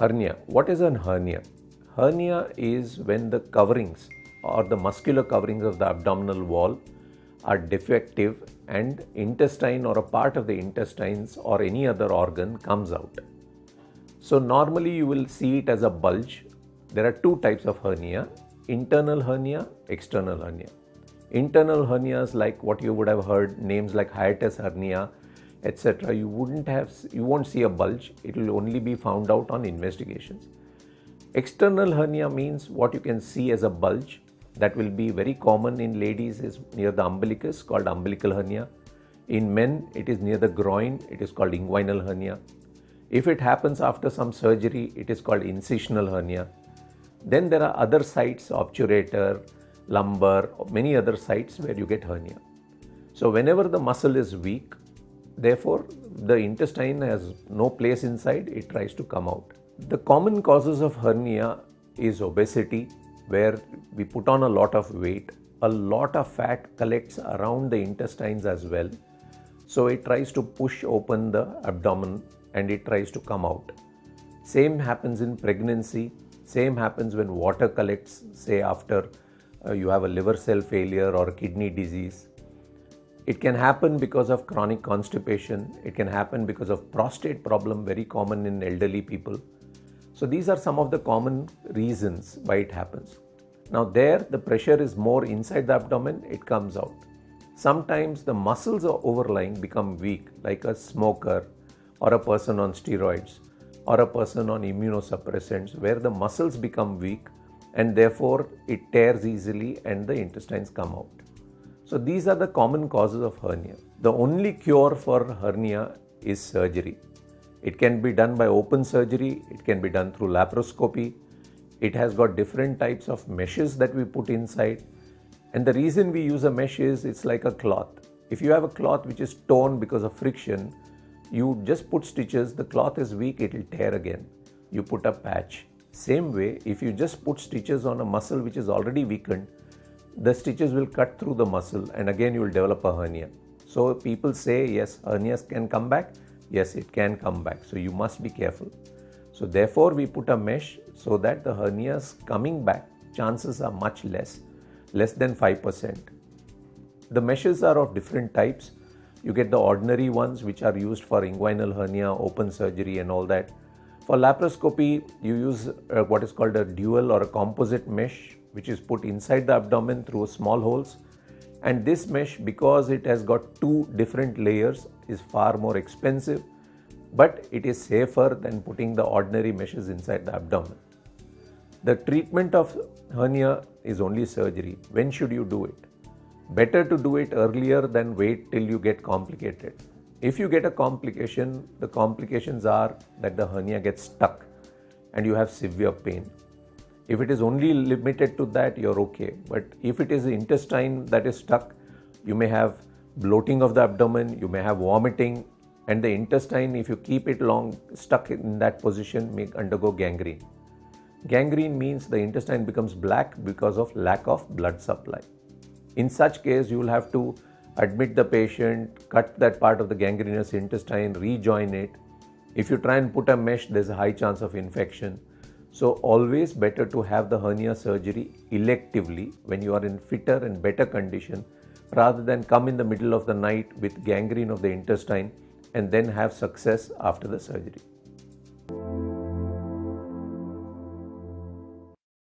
Hernia. What is a hernia? Hernia is when the coverings or the muscular coverings of the abdominal wall are defective and intestine or a part of the intestines or any other organ comes out. So normally you will see it as a bulge. There are two types of hernia: internal hernia, external hernia. Internal hernias, like what you would have heard names like hiatus hernia, etc., you won't see a bulge. It will only be found out on investigations. External hernia means what you can see as a bulge. That will be very common in ladies, is near the umbilicus, called umbilical hernia. In men, it is near the groin, it is called inguinal hernia. If it happens after some surgery, it is called incisional hernia. Then there are other sites, obturator, lumbar, many other sites where you get hernia. So whenever the muscle is weak, therefore the intestine has no place inside, it tries to come out. The common causes of hernia is obesity, where we put on a lot of weight. A lot of fat collects around the intestines as well. So it tries to push open the abdomen and it tries to come out. Same happens in pregnancy. Same happens when water collects, say after you have a liver cell failure or kidney disease. It can happen because of chronic constipation. It can happen because of prostate problem, very common in elderly people. So these are some of the common reasons why it happens. Now there, the pressure is more inside the abdomen, it comes out. Sometimes the muscles overlying become weak, like a smoker or a person on steroids or a person on immunosuppressants, where the muscles become weak and therefore it tears easily and the intestines come out. So these are the common causes of hernia. The only cure for hernia is surgery. It can be done by open surgery, it can be done through laparoscopy. It has got different types of meshes that we put inside. And the reason we use a mesh is it's like a cloth. If you have a cloth which is torn because of friction, you just put stitches, the cloth is weak, it will tear again. You put a patch. Same way, if you just put stitches on a muscle which is already weakened, the stitches will cut through the muscle and again you will develop a hernia. So people say, yes, hernias can come back. Yes, it can come back. So you must be careful. So therefore we put a mesh so that the hernias coming back, chances are much less than 5%. The meshes are of different types. You get the ordinary ones which are used for inguinal hernia, open surgery and all that. For laparoscopy, you use what is called a dual or a composite mesh, which is put inside the abdomen through small holes. And this mesh, because it has got two different layers, is far more expensive, but it is safer than putting the ordinary meshes inside the abdomen. The treatment of hernia is only surgery. When should you do it? Better to do it earlier than wait till you get complicated. If you get a complication, the complications are that the hernia gets stuck and you have severe pain. If it is only limited to that, you're okay. But if it is the intestine that is stuck, you may have bloating of the abdomen, you may have vomiting, and the intestine, if you keep it long stuck in that position, may undergo gangrene. Gangrene means the intestine becomes black because of lack of blood supply. In such case, you will have to admit the patient, cut that part of the gangrenous intestine, rejoin it. If you try and put a mesh, there's a high chance of infection. So always better to have the hernia surgery electively when you are in fitter and better condition, rather than come in the middle of the night with gangrene of the intestine and then have success after the surgery.